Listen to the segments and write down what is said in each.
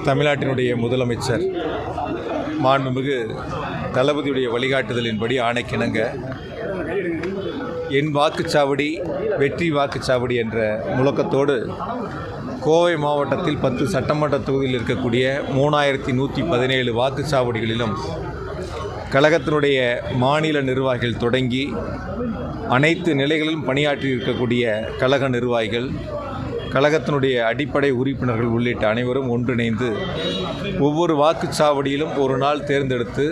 தமிழ்நாட்டினுடைய முதலமைச்சர் மாண்புமிகு தளபதியுடைய வழிகாட்டுதலின்படி ஆணைக்கிணங்க என் வாக்குச்சாவடி வெற்றி வாக்குச்சாவடி என்ற முழக்கத்தோடு கோவை மாவட்டத்தில் 10 சட்டமன்ற தொகுதியில் இருக்கக்கூடிய 3117 வாக்குச்சாவடிகளிலும் கழகத்தினுடைய மாநில நிர்வாகிகள் தொடங்கி அனைத்து நிலைகளிலும் பணியாற்றி இருக்கக்கூடிய கழக நிர்வாகிகள், கழகத்தினுடைய அடிப்படை உறுப்பினர்கள் உள்ளிட்ட அனைவரும் ஒன்றிணைந்து ஒவ்வொரு வாக்குச்சாவடியிலும் ஒரு நாள் தேர்ந்தெடுத்து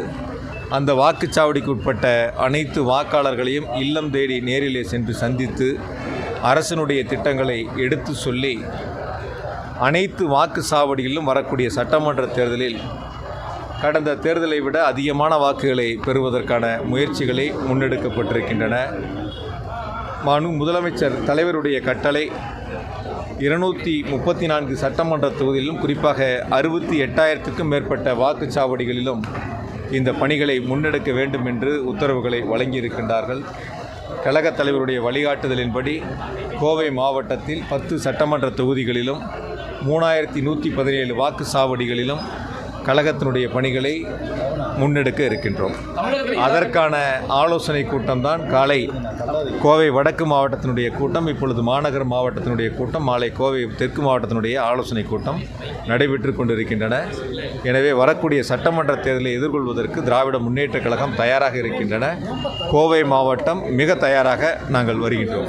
அந்த வாக்குச்சாவடிக்கு உட்பட்ட அனைத்து வாக்காளர்களையும் இல்லம் தேடி நேரிலே சென்று சந்தித்து அரசினுடைய திட்டங்களை எடுத்து சொல்லி அனைத்து வாக்குச்சாவடிகளிலும் வரக்கூடிய சட்டமன்ற தேர்தலில் கடந்த தேர்தலை விட அதிகமான வாக்குகளை பெறுவதற்கான முயற்சிகளை முன்னெடுக்கப்பட்டிருக்கின்றன. முதலமைச்சர் தலைவருடைய கட்டளை 234 சட்டமன்ற தொகுதியிலும் குறிப்பாக 68,000க்கும் மேற்பட்ட வாக்குச்சாவடிகளிலும் இந்த பணிகளை முன்னெடுக்க வேண்டும் என்று உத்தரவுகளை வழங்கியிருக்கின்றார்கள். கழகத் தலைவருடைய வழிகாட்டுதலின்படி கோவை மாவட்டத்தில் 10 சட்டமன்ற தொகுதிகளிலும் 3117 வாக்குச்சாவடிகளிலும் கழகத்தினுடைய பணிகளை முன்னெடுக்க இருக்கின்றோம். அதற்கான ஆலோசனை கூட்டம்தான் காலை கோவை வடக்கு மாவட்டத்தினுடைய கூட்டம், இப்பொழுது மாநகர் மாவட்டத்தினுடைய கூட்டம், மாலை கோவை தெற்கு மாவட்டத்தினுடைய ஆலோசனை கூட்டம் நடைபெற்று கொண்டிருக்கின்றன. எனவே வரக்கூடிய சட்டமன்ற தேர்தலை எதிர்கொள்வதற்கு திராவிட முன்னேற்றக் கழகம் தயாராக இருக்கின்றன. கோவை மாவட்டம் மிக தயாராக நாங்கள் வருகின்றோம்.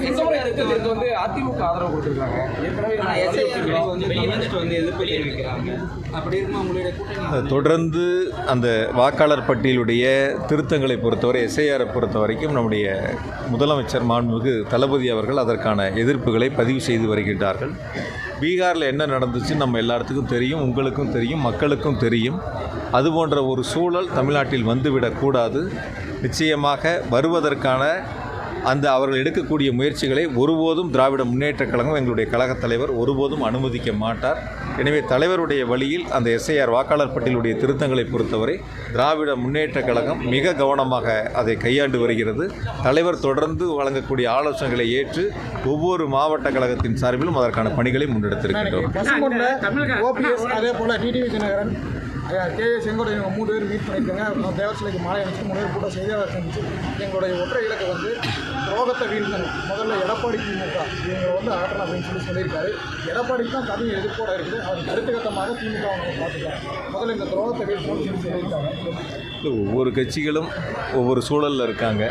தொடர்ந்து அந்த வாக்காளர் பட்டியலுடைய திருத்தங்களை பொறுத்தவரை எஸ்ஐஆரை பொறுத்த வரைக்கும் நம்முடைய முதலமைச்சர் மாண்புமிகு தளபதி அவர்கள் அதற்கான எதிர்ப்புகளை பதிவு செய்து வருகின்றார்கள். பீகாரில் என்ன நடந்துச்சு நம்ம எல்லாத்துக்கும் தெரியும், உங்களுக்கும் தெரியும், மக்களுக்கும் தெரியும். அதுபோன்ற ஒரு சூழல் தமிழ்நாட்டில் வந்துவிடக்கூடாது. நிச்சயமாக வருவதற்கான அவர்கள் எடுக்கக்கூடிய முயற்சிகளை ஒருபோதும் திராவிட முன்னேற்றக் கழகம், எங்களுடைய கழகத் தலைவர் ஒருபோதும் அனுமதிக்க மாட்டார். எனவே தலைவருடைய வழியில் அந்த எஸ்ஐஆர் வாக்காளர் பட்டியலுடைய திருத்தங்களை பொறுத்தவரை திராவிட முன்னேற்றக் கழகம் மிக கவனமாக அதை கையாண்டு வருகிறது. தலைவர் தொடர்ந்து வழங்கக்கூடிய ஆலோசனைகளை ஏற்று ஒவ்வொரு மாவட்ட கழகத்தின் சார்பிலும் அதற்கான பணிகளை முன்னெடுத்திருக்கின்றோம். செங்கோட்டை 3 பேர் மீட் பண்ணியிருக்காங்க. தேவர் சிலைக்கு மாலை அணிச்சு 3 பேர் கூட செய்தியாளர் சந்திச்சு எங்களுடைய ஒற்றை இலக்கை துரோகத்தை வீழ்த்தணும், முதல்ல எடப்பாடி திமுக இவங்க ஆட்டணும் அப்படின்னு சொல்லியிருக்காரு. எடப்பாடிக்கு தான் கதையை எதிர்ப்போட இருக்குது. அவர் கருத்துக்கத்தமாக திமுக அவங்க பார்த்துக்கலாம். முதல்ல இந்த துரோகத்தை வீழ்த்தணும்னு சொல்லியிருக்காங்க. ஒவ்வொரு கட்சிகளும் ஒவ்வொரு சூழலில் இருக்காங்க.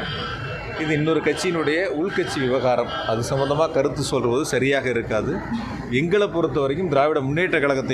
இது இன்னொரு கட்சியினுடைய உள்கட்சி விவகாரம். அது சம்பந்தமாக கருத்து சொல்வது சரியாக இருக்காது. எங்களை பொறுத்த வரைக்கும் திராவிட முன்னேற்ற கழகத்தை